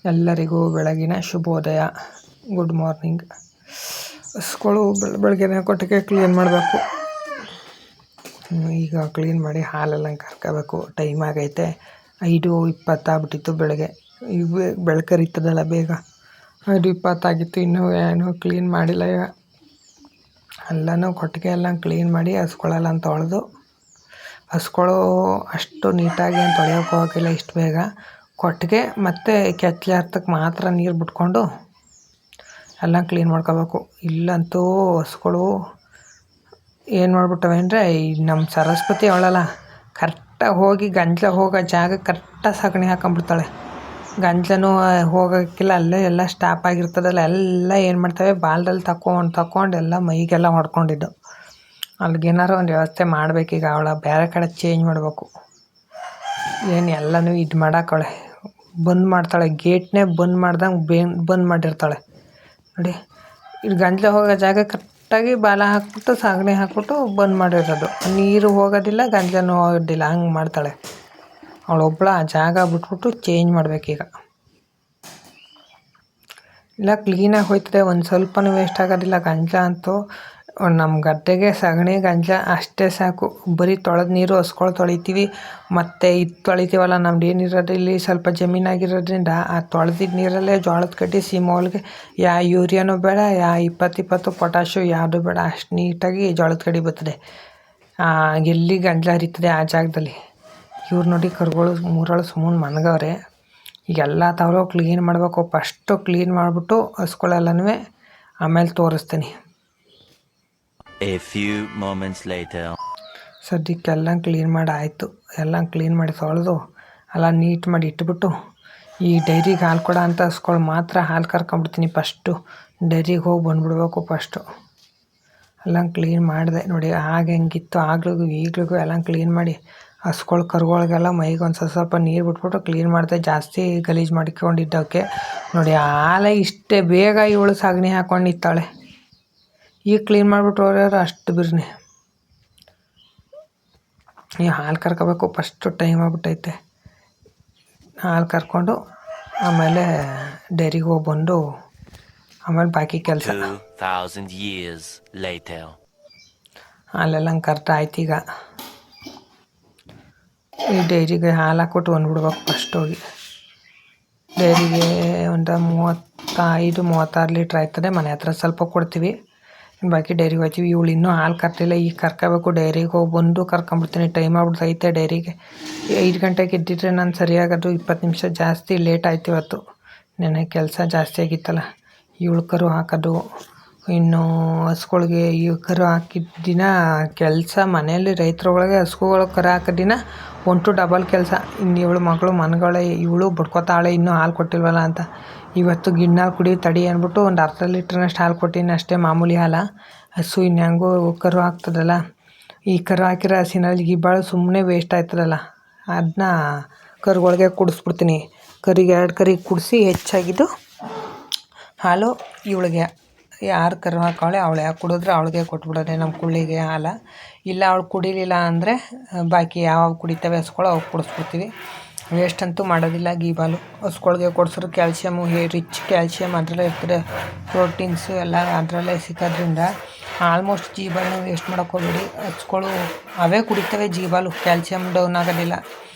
ಎಲ್ಲರಿಗೂ ಬೆಳಗಿನ ಶುಭೋದಯ. Good morning. ಹಸುಗಳು ಬೆಳಗ್ಗೆನೇ ಕೊಟ್ಟಿಗೆ ಕ್ಲೀನ್ ಮಾಡಬೇಕು. ಈಗ ಕ್ಲೀನ್ ಮಾಡಿ ಹಾಲೆಲ್ಲ ಕರ್ಕೋಬೇಕು. ಟೈಮ್ ಆಗೈತೆ 5:20 ಆಗ್ಬಿಟ್ಟಿತ್ತು. ಬೆಳಗ್ಗೆ ಈಗ ಬೆಳಕರಿತದಲ್ಲ ಬೇಗ. 5:20 ಆಗಿತ್ತು. ಇನ್ನೂ ಏನೂ ಕ್ಲೀನ್ ಮಾಡಿಲ್ಲ. ಈಗ ಎಲ್ಲನೂ ಕೊಟ್ಟಿಗೆ ಎಲ್ಲ ಕ್ಲೀನ್ ಮಾಡಿ ಹಸುಗಳೆಲ್ಲ ತೊಳೆದು, ಹಸುಗಳು ಅಷ್ಟು ನೀಟಾಗಿ ಏನು ತೊಳೆಯೋಕೆ ಹೋಗಿಲ್ಲ ಇಷ್ಟು ಬೇಗ. ಕೊಟ್ಟಿಗೆ ಮತ್ತು ಕೆಚ್ಚಲು ಹರ್ತಕ್ಕೆ ಮಾತ್ರ ನೀರು ಬಿಟ್ಕೊಂಡು ಎಲ್ಲ ಕ್ಲೀನ್ ಮಾಡ್ಕೋಬೇಕು. ಇಲ್ಲಂತೂ ಹಸುಗಳು ಏನು ಮಾಡ್ಬಿಟ್ಟವೆ ಅಂದರೆ, ನಮ್ಮ ಸರಸ್ವತಿ ಅವಳಲ್ಲ, ಕರೆಕ್ಟಾಗಿ ಹೋಗಿ ಗಂಜಲ ಹೋಗೋ ಜಾಗ ಕರೆಕ್ಟಾಗಿ ಸಗಣಿ ಹಾಕೊಂಡ್ಬಿಡ್ತಾಳೆ. ಗಂಜಲೂ ಹೋಗೋಕ್ಕಿಲ್ಲ, ಅಲ್ಲೇ ಎಲ್ಲ ಸ್ಟಾಪ್ ಆಗಿರ್ತದಲ್ಲ, ಎಲ್ಲ ಏನು ಮಾಡ್ತವೆ ಬಾಲದಲ್ಲಿ ತಗೊಂಡು ಎಲ್ಲ ಮೈಗೆಲ್ಲ ಹೊಡ್ಕೊಂಡಿದ್ದು. ಅಲ್ಲಿಗೇನಾರು ಒಂದು ವ್ಯವಸ್ಥೆ ಮಾಡಬೇಕೀಗ. ಅವಳ ಬೇರೆ ಕಡೆ ಚೇಂಜ್ ಮಾಡಬೇಕು. ಏನು ಎಲ್ಲನೂ ಇದು ಮಾಡಾಕವಳೆ, ಬಂದ್ ಮಾಡ್ತಾಳೆ. ಗೇಟ್ನೇ ಬಂದ್ ಮಾಡ್ದಂಗೆ ಬಂದ್ ಮಾಡಿರ್ತಾಳೆ ನೋಡಿ. ಇದು ಗಂಜಲ ಹೋಗೋ ಜಾಗ ಕರೆಕ್ಟಾಗಿ ಬಾಲ ಹಾಕ್ಬಿಟ್ಟು ಸಗಣಿ ಹಾಕ್ಬಿಟ್ಟು ಬಂದ್ ಮಾಡಿರೋದು. ನೀರು ಹೋಗೋದಿಲ್ಲ, ಗಂಜಲನೂ ಹೋಗೋದಿಲ್ಲ, ಹಂಗೆ ಮಾಡ್ತಾಳೆ. ಅವಳೊಬ್ಬಳ ಆ ಜಾಗ ಬಿಟ್ಬಿಟ್ಟು ಚೇಂಜ್ ಮಾಡಬೇಕೀಗ. ಇಲ್ಲ ಕ್ಲೀನಾಗಿ ಹೋಯ್ತದೆ, ಒಂದು ಸ್ವಲ್ಪನೂ ವೇಸ್ಟ್ ಆಗೋದಿಲ್ಲ. ಗಂಜಲ ಅಂತೂ ನಮ್ಮ ಗದ್ದೆಗೆ ಸಗಣಿ ಗಂಜಲ ಅಷ್ಟೇ ಸಾಕು. ಬರೀ ತೊಳೆದ ನೀರು ಹಸ್ಗಳು ತೊಳಿತೀವಿ, ಮತ್ತು ಇದು ತೊಳಿತೀವಲ್ಲ, ನಮ್ದು ಏನಿರೋದು ಇಲ್ಲಿ ಸ್ವಲ್ಪ ಜಮೀನಾಗಿರೋದ್ರಿಂದ ಆ ತೊಳೆದಿದ್ದ ನೀರಲ್ಲೇ ಜೋಳದ ಕಡ್ಡಿ ಸೀಮೋಲ್ಗೆ ಯಾವ ಯೂರಿಯಾನೂ ಬೇಡ, ಯಾವ 20 ಪೊಟ್ಯಾಶು ಯಾವುದು ಬೇಡ, ಅಷ್ಟು ನೀಟಾಗಿ ಜೋಳದ ಕಡ್ಡಿ ಬರ್ತದೆ. ಎಲ್ಲಿ ಗಂಜಲ ಹರಿತದೆ ಆ ಜಾಗದಲ್ಲಿ. ಇವ್ರು ನೋಡಿ ಕರುಗಳು 3 ಸುಮ್ಮನೆ ಮನಗವ್ರೆ. ಈಗೆಲ್ಲ ತವರೋ ಕ್ಲೀನ್ ಮಾಡಬೇಕು. ಫಸ್ಟು ಕ್ಲೀನ್ ಮಾಡಿಬಿಟ್ಟು ಹಸುಗಳೆಲ್ಲನೂ ಆಮೇಲೆ ತೋರಿಸ್ತೀನಿ. A few moments later. ಸದ್ಯಕ್ಕೆಲ್ಲ ಕ್ಲೀನ್ ಮಾಡಿ ಆಯಿತು. ಎಲ್ಲ ಕ್ಲೀನ್ ಮಾಡಿ ತೊಳೆದು ಎಲ್ಲ ನೀಟ್ ಮಾಡಿ ಇಟ್ಬಿಟ್ಟು, ಈ ಡೈರಿಗೆ ಹಾಲು ಕೊಡೋ ಅಂಥ ಹಸುಗಳು ಮಾತ್ರ ಹಾಲು ಕರ್ಕೊಂಬಿಡ್ತೀನಿ. ಫಸ್ಟು ಡೈರಿಗೆ ಹೋಗಿ ಬಂದುಬಿಡ್ಬೇಕು. ಫಸ್ಟು ಎಲ್ಲ ಕ್ಲೀನ್ ಮಾಡಿದೆ ನೋಡಿ. ಹಾಗೆ ಹೆಂಗಿತ್ತು ಆಗ್ಲಿಗೂ ಈಗ್ಲಿಗೂ ಎಲ್ಲ ಕ್ಲೀನ್ ಮಾಡಿ ಹಸುಗಳು ಕರುಗಳಿಗೆಲ್ಲ ಮೈಗೆ ಒಂದು ಸ್ವಲ್ಪ ನೀರು ಬಿಟ್ಬಿಟ್ಟು ಕ್ಲೀನ್ ಮಾಡಿದೆ. ಜಾಸ್ತಿ ಗಲೀಜು ಮಾಡ್ಕೊಂಡಿದ್ದವಕ್ಕೆ ನೋಡಿ. ಹಾಲೇ ಇಷ್ಟೇ ಬೇಗ ಇವಳು ಸಗಣಿ ಹಾಕ್ಕೊಂಡು ನಿಂತಾಳೆ. ಈಗ ಕ್ಲೀನ್ ಮಾಡಿಬಿಟ್ಟು ಹೋಗೋರು ಅಷ್ಟು ಬಿರ್ನೆ. ಈ ಹಾಲು ಕರ್ಕೋಬೇಕು. ಫಸ್ಟು ಟೈಮ್ ಆಗ್ಬಿಟ್ಟೈತೆ. ಹಾಲು ಕರ್ಕೊಂಡು ಆಮೇಲೆ ಡೈರಿಗೆ ಹೋಗಿ ಬಂದು ಆಮೇಲೆ ಬಾಕಿ ಕೆಲಸ. 2000 years later. ಹಾಲೆಲ್ಲ ಕರ್ತ ಆಯ್ತು. ಈಗ ಈ ಡೈರಿಗೆ ಹಾಲು ಹಾಕ್ಬಿಟ್ಟು ಬಂದ್ಬಿಡ್ಬೇಕು. ಫಸ್ಟ್ ಹೋಗಿ ಡೈರಿಗೆ ಒಂದು 35-36 ಲೀಟ್ರ್ ಆಯ್ತದೆ. ಮನೆ ಹತ್ರ ಸ್ವಲ್ಪ ಕೊಡ್ತೀವಿ, ಬಾಕಿ ಡೈರಿಗೆ ಹೋಗ್ತೀವಿ. ಇವಳು ಇನ್ನೂ ಹಾಲು ಕರ್ತಿಲ್ಲ. ಈಗ ಕರ್ಕೋಬೇಕು. ಡೈರಿಗೆ ಹೋಗಿ ಬಂದು ಕರ್ಕೊಂಬಿಡ್ತೀನಿ. ಟೈಮ್ ಆಗ್ಬಿಡ್ತೈತೆ. ಡೈರಿಗೆ 5 ಗಂಟೆಗೆ ಎದ್ದಿದ್ರೆ ನಾನು ಸರಿಯಾಗೋದು 20 ನಿಮಿಷ ಜಾಸ್ತಿ ಲೇಟ್ ಆಯ್ತು ಇವತ್ತು. ನೆನೆ ಕೆಲಸ ಜಾಸ್ತಿ ಆಗಿತ್ತಲ್ಲ. ಇವಳು ಕರು ಹಾಕೋದು, ಇನ್ನು ಹಸುಗಳಿಗೆ ಈ ಕರು ಹಾಕಿದ ದಿನ ಕೆಲಸ ಮನೆಯಲ್ಲಿ ರೈತರುಗಳಿಗೆ ಹಸುಗಳು ಕರು ಹಾಕೋ ದಿನ 1 ಡಬಲ್ ಕೆಲಸ. ಇನ್ನು ಇವಳು ಮಗಳು ಮನಗಳೇ, ಇವಳು ಬಡ್ಕೋತಾಳೆ ಇನ್ನೂ ಹಾಲು ಕೊಟ್ಟಿಲ್ವಲ್ಲ ಅಂತ. ಇವತ್ತು ಗಿಣ್ಣಾಲು ಕುಡಿ ತಡಿ ಅಂದ್ಬಿಟ್ಟು ಒಂದು ಅರ್ಧ ಲೀಟ್ರ್ನಷ್ಟು ಹಾಲು ಕೊಟ್ಟಿನಿ ಅಷ್ಟೇ, ಮಾಮೂಲಿ ಹಾಲು. ಹಸು ಇನ್ನು ಹೆಂಗೋ ಕರು ಹಾಕ್ತದಲ್ಲ, ಈ ಕರು ಹಾಕಿರೋ ಹಸಿನಲ್ಲಿ ಗಿಬ್ಬಾಳು ಸುಮ್ಮನೆ ವೇಸ್ಟ್ ಆಯ್ತದಲ್ಲ, ಅದನ್ನ ಕರುಗಳಿಗೆ ಕುಡಿಸ್ಬಿಡ್ತೀನಿ. ಕರಿಗೆ 2 ಕರಿಗೆ ಕುಡಿಸಿ ಹೆಚ್ಚಾಗಿದ್ದು ಹಾಲು ಇವಳಿಗೆ. ಯಾರು ಕರು ಹಾಕವಳೆ ಅವಳು ಯಾಕೆ ಕುಡಿದ್ರೆ ಅವಳಿಗೆ ಕೊಟ್ಬಿಡೋದೆ ನಮ್ಮ ಕುಳ್ಳಿಗೆ ಹಾಲು. ಇಲ್ಲ ಅವಳು ಕುಡಿಲಿಲ್ಲ ಅಂದರೆ ಬಾಕಿ ಯಾವ ಕುಡಿತವೆ ಹಸುಗಳು ಅವು ಕುಡಿಸ್ಬಿಡ್ತೀವಿ. ವೇಸ್ಟ್ ಅಂತೂ ಮಾಡೋದಿಲ್ಲ ಗೀಬಾಲು. ಹಸುಗಳಿಗೆ ಕೊಡಿಸಿದ್ರೆ ಕ್ಯಾಲ್ಶಿಯಮು, ರಿಚ್ ಕ್ಯಾಲ್ಶಿಯಮ್ ಅದರಲ್ಲೇ ಇರ್ತದೆ. ಪ್ರೋಟೀನ್ಸು ಎಲ್ಲ ಅದರಲ್ಲೇ ಸಿಕ್ಕೋದ್ರಿಂದ ಆಲ್ಮೋಸ್ಟ್ ಜೀಬಾಲನ್ನ ವೇಸ್ಟ್ ಮಾಡೋಕ್ಕೆ ಹೋಗಬೇಡಿ. ಹಸುಗಳು ಅವೇ ಕುಡಿತವೆ ಜೀಬಾಲು, ಕ್ಯಾಲ್ಶಿಯಮ್ ಡೌನ್ ಆಗೋದಿಲ್ಲ.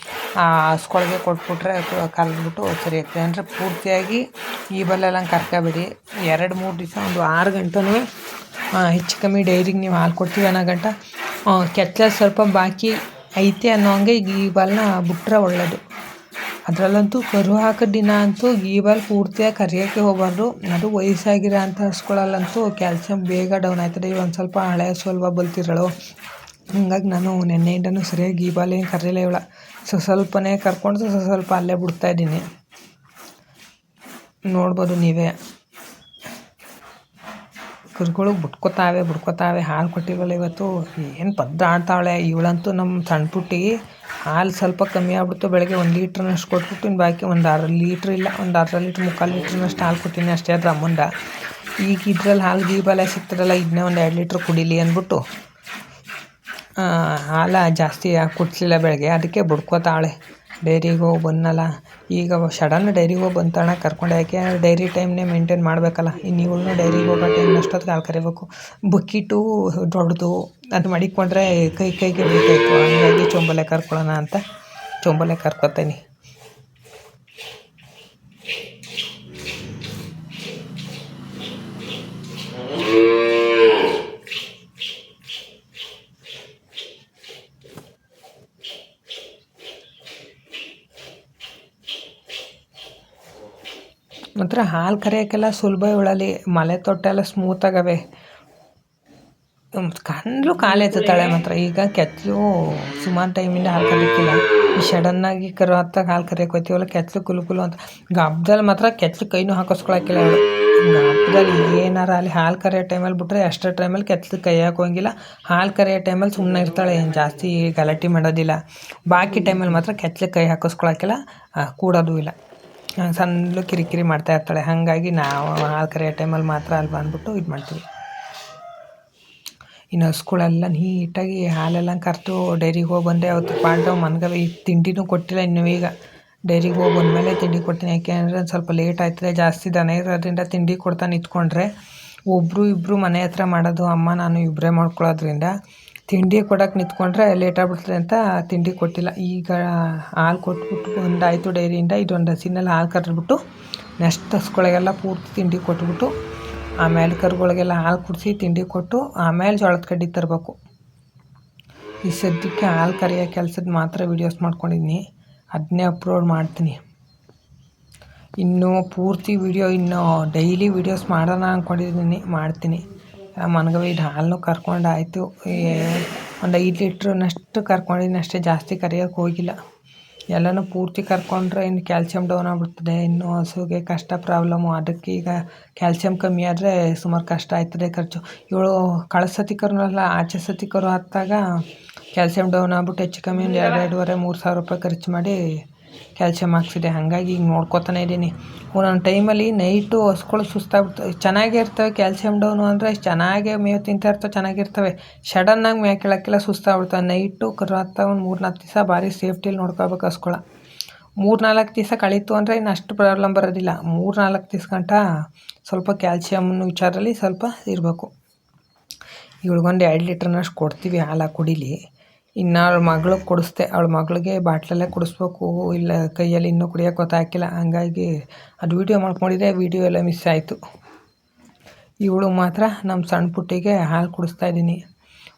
ಆ ಹಸುಗಳಿಗೆ ಕೊಟ್ಬಿಟ್ರೆ ಕರೆದ್ಬಿಟ್ಟು ಸರಿ ಆಗ್ತದೆ. ಅಂದರೆ ಪೂರ್ತಿಯಾಗಿ ಈ ಬಲ್ಲೆಲ್ಲ ಕರ್ಕೋಬೇಡಿ. 2-3 ದಿವಸ ಒಂದು 6 ಗಂಟೆನೂ ಹೆಚ್ಚು ಕಮ್ಮಿ ಡೈರಿಗೆ ನೀವು ಹಾಲು ಕೊಡ್ತೀವಿ ಅನ್ನೋ ಗಂಟ ಕೆಚ್ಚಲು ಸ್ವಲ್ಪ ಬಾಕಿ ಐತೆ ಅನ್ನೋ ಹಂಗೆ ಗೀಬಾಲನ್ನ ಬಿಟ್ರೆ ಒಳ್ಳೆಯದು. ಅದರಲ್ಲಂತೂ ಕರು ಹಾಕೋ ದಿನ ಅಂತೂ ಗೀಬಾಲ್ ಪೂರ್ತಿಯಾಗಿ ಕರಿಯೋಕ್ಕೆ ಹೋಗಬಾರ್ದು. ಅದು ವಯಸ್ಸಾಗಿರೋ ಅಂಥ ಹಸುಗಳಲ್ಲಂತೂ ಕ್ಯಾಲ್ಸಿಯಮ್ ಬೇಗ ಡೌನ್ ಆಯ್ತದೆ. ಒಂದು ಸ್ವಲ್ಪ ಹಳೆ ಹಸು ಅಲ್ವಾ ಬಲ್ತಿರೋಳು, ಹಂಗಾಗಿ ನಾನು ನೆನ್ನೆಯಿಂದನೂ ಸರಿಯಾಗಿ ಗೀಬಾಲೇನು ಕರೀಲಿಲ್ಲ. ಇವಳ ಸ್ವಲ್ಪನೇ ಕರ್ಕೊಂಡು ಸ್ವಲ್ಪ ಅಲ್ಲೇ ಬಿಡ್ತಾಯಿದ್ದೀನಿ. ನೋಡ್ಬೋದು ನೀವೇ. ಕರುಗಳು ಬಿಡ್ಕೊತಾವೆ ಹಾಲು ಕೊಟ್ಟಿಲ್ವಲ್ಲ ಇವತ್ತು. ಏನು ಪದ್ದ ಆಡ್ತಾವಳೆ ಇವಳಂತೂ. ನಮ್ಮ ಸಣ್ಣ ಪುಟ್ಟಿ ಹಾಲು ಸ್ವಲ್ಪ ಕಮ್ಮಿ ಆಗ್ಬಿಡ್ತು. ಬೆಳಗ್ಗೆ 1 ಲೀಟ್ರ್ನಷ್ಟು ಕೊಟ್ಬಿಟ್ಟು ಇನ್ನು ಬಾಕಿ ಒಂದು ಅರ್ಧ ಲೀಟ್ರ್ ಇಲ್ಲ, ಒಂದು ಅರ್ಧ ಲೀಟ್ರ್ 3/4 ಲೀಟ್ರ್ನಷ್ಟು ಹಾಲು ಕೊಟ್ಟಿನಿ ಅಷ್ಟೇ. ಅದ್ರ ಅಮ್ಮಂದ ಈಗ ಇದ್ರಲ್ಲಿ ಹಾಲು ಗೀಬಾಲೆ ಸಿಗ್ತದಲ್ಲ, ಇದನ್ನೇ ಒಂದು 2 ಲೀಟ್ರ್ ಕುಡೀಲಿ ಅಂದ್ಬಿಟ್ಟು ಹಾಲು ಜಾಸ್ತಿ ಕುಡಿಸಲಿಲ್ಲ ಬೆಳಗ್ಗೆ. ಅದಕ್ಕೆ ಬಿಡ್ಕೋತಾಳೆ. ಡೈರಿಗೆ ಹೋಗಿ ಬಂದಲ್ಲ, ಈಗ ಸಡನ್ ಡೈರಿಗೆ ಹೋಗಿ ಬಂತಣ್ಣ ಕರ್ಕೊಂಡು, ಯಾಕೆ ಡೈರಿ ಟೈಮ್ನೇ ಮೇಂಟೈನ್ ಮಾಡಬೇಕಲ್ಲ. ಇನ್ನು ಇವಳನ್ನ ಡೈರಿಗೆ ಹೋಗೋ ಟೈಮ್ ಅಷ್ಟೊತ್ತಿಗೆ ಹಾಲು ಕರಿಬೇಕು. ಬಕ್ಕಿಟು ದೊಡ್ಡದು, ಅದು ಮಡಿಕೊಂಡ್ರೆ ಕೈಗೆ ಬೇಕಾಯ್ತು. ಹಂಗಾಗಿ ಚೊಂಬಲೆ ಕರ್ಕೊಳ್ಳೋಣ ಅಂತ ಚೊಂಬಲೆ ಕರ್ಕೊತೀನಿ. ಮಾತ್ರ ಹಾಲು ಕರೆಯೋಕ್ಕೆಲ್ಲ ಸುಲಭ ಇವಳಲ್ಲಿ. ಮಲೆ ತೊಟ್ಟೆಲ್ಲ ಸ್ಮೂತಾಗವೆ. ಕಂಡ್ಲು ಕಾಲು ಎತ್ತುತ್ತಾಳೆ ಮಾತ್ರ. ಈಗ ಕೆತ್ತಲು ಸುಮಾರು ಟೈಮಿಂದ ಹಾಲು ಕರೀತಿಲ್ಲ. ಈ ಸಡನ್ನಾಗಿ ಹತ್ತಾಗ ಹಾಲು ಕರಿಯೋಕೆ ಹೋಗ್ತೀವಲ್ಲ, ಕೆತ್ತಲು ಕುಲು ಅಂತ ಗಬ್ಬದಲ್ಲಿ ಮಾತ್ರ ಕೆತ್ತಲು ಕೈನೂ ಹಾಕಿಸ್ಕೊಳಕ್ಕಿಲ್ಲ ಅವಳು. ಗಬ್ಬದಲ್ಲಿ ಏನಾರ ಅಲ್ಲಿ ಹಾಲು ಕರೆಯೋ ಟೈಮಲ್ಲಿ ಬಿಟ್ಟರೆ ಅಷ್ಟೇ ಟೈಮಲ್ಲಿ ಕೆತ್ತಲು ಕೈ ಹಾಕೋಂಗಿಲ್ಲ. ಹಾಲು ಕರೆಯೋ ಟೈಮಲ್ಲಿ ಸುಮ್ಮನೆ ಇರ್ತಾಳೆ, ಏನು ಜಾಸ್ತಿ ಗಲಾಟೆ ಮಾಡೋದಿಲ್ಲ. ಬಾಕಿ ಟೈಮಲ್ಲಿ ಮಾತ್ರ ಕೆತ್ತಲು ಕೈ ಹಾಕಿಸ್ಕೊಳಕ್ಕಿಲ್ಲ, ಕೂಡೋದು ಇಲ್ಲ. ಸಣ್ಣ ಕಿರಿಕಿರಿ ಮಾಡ್ತಾ ಇರ್ತಾಳೆ. ಹಾಗಾಗಿ ನಾವು ಹಾಲು ಕರೆಯೋ ಟೈಮಲ್ಲಿ ಮಾತ್ರ ಅಲ್ಲಿ ಬಂದ್ಬಿಟ್ಟು ಇದು ಮಾಡ್ತೀವಿ. ಇನ್ನು ಹಸುಗಳೆಲ್ಲ ನೀಟಾಗಿ ಹಾಲೆಲ್ಲ ಕರೆದು ಡೈರಿಗೆ ಹೋಗಿ ಬಂದೆ. ಅವತ್ತು ಪಾಂಡವ ಮನ್ಗವೆ. ಈಗ ತಿಂಡಿನೂ ಕೊಟ್ಟಿಲ್ಲ ಇನ್ನೂ. ಈಗ ಡೈರಿಗೆ ಹೋಗಿ ಬಂದಮೇಲೆ ತಿಂಡಿ ಕೊಡ್ತೀನಿ. ಯಾಕೆಂದರೆ ಒಂದು ಸ್ವಲ್ಪ ಲೇಟ್ ಆಯ್ತದೆ. ಜಾಸ್ತಿ ದನ ಇರೋದ್ರಿಂದ ತಿಂಡಿ ಕೊಡ್ತಾ ನಿಂತ್ಕೊಂಡ್ರೆ ಇಬ್ಬರು ಮನೆ ಹತ್ರ ಮಾಡೋದು, ಅಮ್ಮ ನಾನು ಇಬ್ಬರೇ ಮಾಡ್ಕೊಳ್ಳೋದ್ರಿಂದ ತಿಂಡಿ ಕೊಡೋಕೆ ನಿಂತ್ಕೊಂಡ್ರೆ ಲೇಟ್ ಆಗ್ಬಿಡ್ತದೆ ಅಂತ ತಿಂಡಿ ಕೊಟ್ಟಿಲ್ಲ. ಈಗ ಹಾಲು ಕೊಟ್ಬಿಟ್ಟು ಬಂದಾಯಿತು ಡೈರಿಯಿಂದ. ಇದೊಂದು ಹಸಿನಲ್ಲಿ ಹಾಲು ಕರೆದ್ಬಿಟ್ಟು ನೆಕ್ಸ್ಟ್ ಹಸುಗಳಿಗೆಲ್ಲ ಪೂರ್ತಿ ತಿಂಡಿ ಕೊಟ್ಬಿಟ್ಟು ಆಮೇಲೆ ಕರುಗಳಿಗೆಲ್ಲ ಹಾಲು ಕುಡಿಸಿ ತಿಂಡಿ ಕೊಟ್ಟು ಆಮೇಲೆ ಜೋಳದ ಕಡ್ಡಿ ತರಬೇಕು. ಈ ಸದ್ಯಕ್ಕೆ ಹಾಲು ಕರೆಯೋ ಕೆಲಸದ ಮಾತ್ರ ವೀಡಿಯೋಸ್ ಮಾಡ್ಕೊಂಡಿದ್ದೀನಿ, ಅದನ್ನೇ ಅಪ್ಲೋಡ್ ಮಾಡ್ತೀನಿ. ಇನ್ನು ಪೂರ್ತಿ ವೀಡಿಯೋ ಇನ್ನು ಡೈಲಿ ವೀಡಿಯೋಸ್ ಮಾಡೋಣ ಅಂದ್ಕೊಂಡಿದ್ದೀನಿ, ಮಾಡ್ತೀನಿ. ಮನ್ಗವೆ ಇದು ಹಾಲನ್ನು ಕರ್ಕೊಂಡು ಆಯಿತು. ಒಂದು 5 ಲೀಟ್ರನಷ್ಟು ಕರ್ಕೊಂಡಿದ್ದೀನಿ ಅಷ್ಟೇ, ಜಾಸ್ತಿ ಕರೆಯೋಕ್ಕೆ ಹೋಗಿಲ್ಲ. ಎಲ್ಲನೂ ಪೂರ್ತಿ ಕರ್ಕೊಂಡ್ರೆ ಇನ್ನು ಕ್ಯಾಲ್ಸಿಯಂ ಡೌನ್ ಆಗ್ಬಿಡ್ತದೆ. ಇನ್ನು ಹಸುಗೆ ಕಷ್ಟ ಪ್ರಾಬ್ಲಮ್ಮು. ಅದಕ್ಕೆ ಈಗ ಕ್ಯಾಲ್ಸಿಯಂ ಕಮ್ಮಿ ಆದರೆ ಸುಮಾರು ಕಷ್ಟ ಆಯ್ತದೆ ಖರ್ಚು. ಇವಳು ಕಳ್ಸತಿ ಕರುನಲ್ಲ, ಆಚೆ ಸತಿ ಕರು ಹತ್ತಾಗ ಕ್ಯಾಲ್ಸಿಯಂ ಡೌನ್ ಆಗ್ಬಿಟ್ಟು ಹೆಚ್ಚು ಕಮ್ಮಿ ಒಂದು 2,500-3,000 ರೂಪಾಯಿ ಖರ್ಚು ಮಾಡಿ ಕ್ಯಾಲ್ಸಿಯಂ ಹಾಕ್ಸಿದೆ. ಹಾಗಾಗಿ ಈಗ ನೋಡ್ಕೊತಾನೆ ಇದ್ದೀನಿ. ಒಂದೊಂದು ಟೈಮಲ್ಲಿ ನೈಟು ಹಸುಗಳು ಸುಸ್ತಾಗ್ಬಿಡ್ತವೆ. ಚೆನ್ನಾಗೇ ಇರ್ತವೆ. ಕ್ಯಾಲ್ಸಿಯಂ ಡೌನು ಅಂದರೆ ಚೆನ್ನಾಗೇ ಮೇವು ತಿಂತಾ ಇರ್ತವೆ, ಚೆನ್ನಾಗಿರ್ತವೆ. ಸಡನ್ನಾಗಿ ಮೇವು ಕೇಳೋಕ್ಕೆಲ್ಲ ಸುಸ್ತಾಗ್ಬಿಡ್ತವೆ. ನೈಟು ಕರು ಹತ್ತ ಒಂದು 3-4 ದಿವಸ ಭಾರಿ ಸೇಫ್ಟಿಲಿ ನೋಡ್ಕೋಬೇಕು ಹಸುಗಳ. 3-4 ದಿವಸ ಕಳೀತು ಅಂದರೆ ಇನ್ನು ಅಷ್ಟು ಪ್ರಾಬ್ಲಮ್ ಬರೋದಿಲ್ಲ. 3-4 ದಿವಸ ಗಂಟ ಸ್ವಲ್ಪ ಕ್ಯಾಲ್ಸಿಯಮ್ನ ವಿಚಾರದಲ್ಲಿ ಸ್ವಲ್ಪ ಇರಬೇಕು. ಇವಳಿಗೊಂದು 2 ಲೀಟ್ರನಷ್ಟು ಕೊಡ್ತೀವಿ ಹಾಲು ಕುಡೀಲಿ. ಇನ್ನು ಅವಳ ಮಗಳಿಗೆ ಕೊಡಿಸ್ದೆ. ಅವಳ ಮಗಳಿಗೆ ಬಾಟ್ಲಲ್ಲೇ ಕುಡಿಸ್ಬೇಕು, ಇಲ್ಲ ಕೈಯಲ್ಲಿ ಇನ್ನೂ ಕುಡಿಯೋಕೆ ಗೊತ್ತಾಗಿಲ್ಲ. ಹಂಗಾಗಿ ಅದು ವೀಡಿಯೋ ಮಾಡ್ಕೊಂಡಿದ್ದೆ, ವೀಡಿಯೋ ಎಲ್ಲ ಮಿಸ್ ಆಯಿತು. ಇವಳು ಮಾತ್ರ ನಮ್ಮ ಸಣ್ಣ ಪುಟ್ಟಿಗೆ ಹಾಲು ಕುಡಿಸ್ತಾ ಇದ್ದೀನಿ.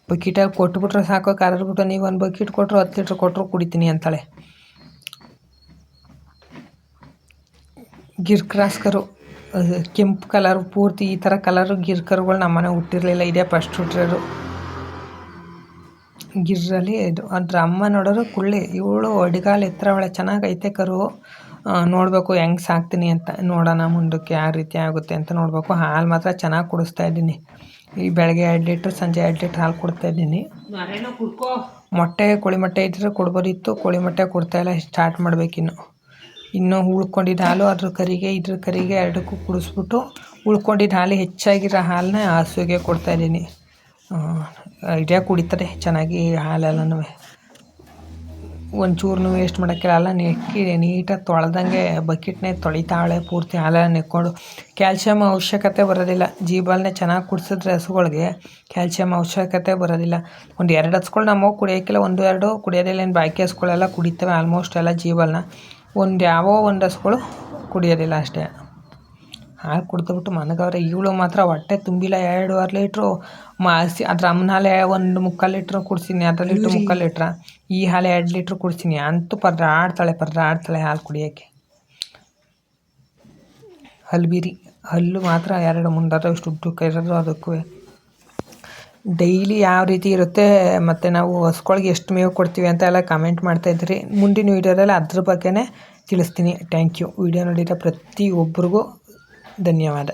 ಬಕೀಟಲ್ಲಿ ಕೊಟ್ಬಿಟ್ರೆ ಸಾಕು, ಕರೆದ್ಬಿಟ್ಟು ನೀವು ಒಂದು ಬಕೀಟ್ ಕೊಟ್ಟರು 10 ಲೀಟ್ರ್ ಕೊಟ್ಟರು ಕುಡಿತೀನಿ ಅಂತಾಳೆ. ಗಿರ್ ಕ್ರಾಸ್ ಕರು, ಕೆಂಪು ಕಲರು ಪೂರ್ತಿ ಈ ಥರ ಕಲರು ಗಿರ್ ಕರುಗಳು ನಮ್ಮನೆ ಹುಟ್ಟಿರಲಿಲ್ಲ. ಇದೇ ಫಸ್ಟ್ ಹುಟ್ಟಿರೋದು ಗಿರ್ರಲ್ಲಿ. ಇದು ಅದ್ರ ಅಮ್ಮ ನೋಡೋರು ಕುಳ್ಳಿ. ಇವಳು ಅಡಿಗಾಲು ಎತ್ತರ ಅವಳೆ. ಚೆನ್ನಾಗೈತೆ ಕರು. ನೋಡಬೇಕು ಹೆಂಗೆ ಸಾಕ್ತೀನಿ ಅಂತ, ನೋಡೋಣ ಮುಂದಕ್ಕೆ ಯಾವ ರೀತಿ ಆಗುತ್ತೆ ಅಂತ ನೋಡಬೇಕು. ಹಾಲು ಮಾತ್ರ ಚೆನ್ನಾಗಿ ಕುಡಿಸ್ತಾ ಇದ್ದೀನಿ. ಈ ಬೆಳಗ್ಗೆ 2 ಲೀಟ್ರ್, ಸಂಜೆ 2 ಲೀಟ್ರ್ ಹಾಲು ಕೊಡ್ತಾ ಇದ್ದೀನಿ. ಕೋಳಿ ಮೊಟ್ಟೆ ಇದ್ದರೆ ಕೊಡ್ಬೋದಿತ್ತು. ಕೋಳಿ ಮೊಟ್ಟೆ ಕೊಡ್ತಾಯಿಲ್ಲ, ಸ್ಟಾರ್ಟ್ ಮಾಡಬೇಕಿನ್ನು. ಇನ್ನೂ ಉಳ್ಕೊಂಡಿದ್ದ ಹಾಲು ಇದ್ರ ಕರಿಗೆ ಎರಡಕ್ಕೂ ಕುಡಿಸ್ಬಿಟ್ಟು ಉಳ್ಕೊಂಡಿದ್ದ ಹಾಲು ಹೆಚ್ಚಾಗಿರೋ ಹಾಲನ್ನ ಹಸುವಿಗೆ ಕೊಡ್ತಾಯಿದ್ದೀನಿ. ಇದೇ ಕುಡಿತಾರೆ ಚೆನ್ನಾಗಿ ಹಾಲೆಲ್ಲನೂ. ಒಂಚೂರು ವೇಸ್ಟ್ ಮಾಡೋಕ್ಕಿಲ್ಲ. ನೆಕ್ಕಿ ನೀಟಾಗಿ ತೊಳೆದಂಗೆ ಬಕೆಟ್ನೇ ತೊಳಿತಾಳೆ ಪೂರ್ತಿ ಹಾಲೆಲ್ಲ ನೆಕ್ಕೊಂಡು. ಕ್ಯಾಲ್ಸಿಯಂ ಅವಶ್ಯಕತೆ ಬರೋದಿಲ್ಲ. ಜೀಬಾಲನ್ನೇ ಚೆನ್ನಾಗಿ ಕುಡಿಸಿದ್ರೆ ಹಸುಗಳಿಗೆ ಕ್ಯಾಲ್ಸಿಯಂ ಅವಶ್ಯಕತೆ ಬರೋದಿಲ್ಲ. ಒಂದು 2 ಹಸುಗಳು ನಮಗೆ ಕುಡಿಯೋಕ್ಕಿಲ್ಲ, 1-2 ಕುಡಿಯೋದಿಲ್ಲ. ಇನ್ನು ಬಾಕಿ ಹಸುಗಳೆಲ್ಲ ಕುಡಿತವೆ ಆಲ್ಮೋಸ್ಟ್ ಎಲ್ಲ ಜೀಬಾಲನ್ನ. ಒಂದು ಹಸುಗಳು ಕುಡಿಯೋದಿಲ್ಲ ಅಷ್ಟೇ. ಹಾಲು ಕುಡಿದ್ಬಿಟ್ಟು ಮನಗವ್ರೆ. ಇವಳು ಮಾತ್ರ ಹೊಟ್ಟೆ ತುಂಬಿಲ್ಲ. 2.5 ಲೀಟ್ರು ಅದ್ರ ಅಮ್ಮನ ಹಾಲೆ 1.25 ಲೀಟ್ರ್ ಕುಡಿಸಿನಿ. ಅರ್ಧ ಲೀಟ್ರ್ 3/4 ಲೀಟ್ರ. ಈ ಹಾಲೆ 2 ಲೀಟ್ರ್ ಕುಡಿಸಿನಿ. ಅಂತೂ ಪರ್ರಾಡ್ತಾಳೆ ಹಾಲು ಕುಡಿಯೋಕ್ಕೆ. ಹಲ್ಬಿರಿ ಹಲ್ಲು ಮಾತ್ರ 2 ಮುಂದಾದ ಇಷ್ಟು ಉದ್ದಕ್ಕೆ ಇರೋದು. ಅದಕ್ಕೂ ಡೈಲಿ ಯಾವ ರೀತಿ ಇರುತ್ತೆ ಮತ್ತು ನಾವು ಹಸುಗಳಿಗೆ ಎಷ್ಟು ಮೇವು ಕೊಡ್ತೀವಿ ಅಂತ ಎಲ್ಲ ಕಮೆಂಟ್ ಮಾಡ್ತಾಯಿದ್ರಿ. ಮುಂದಿನ ವೀಡಿಯೋದಲ್ಲಿ ಅದ್ರ ಬಗ್ಗೆನೇ ತಿಳಿಸ್ತೀನಿ. Thank you. ವೀಡಿಯೋ ನೋಡಿದ ಪ್ರತಿಯೊಬ್ಬರಿಗೂ ಧನ್ಯವಾದ.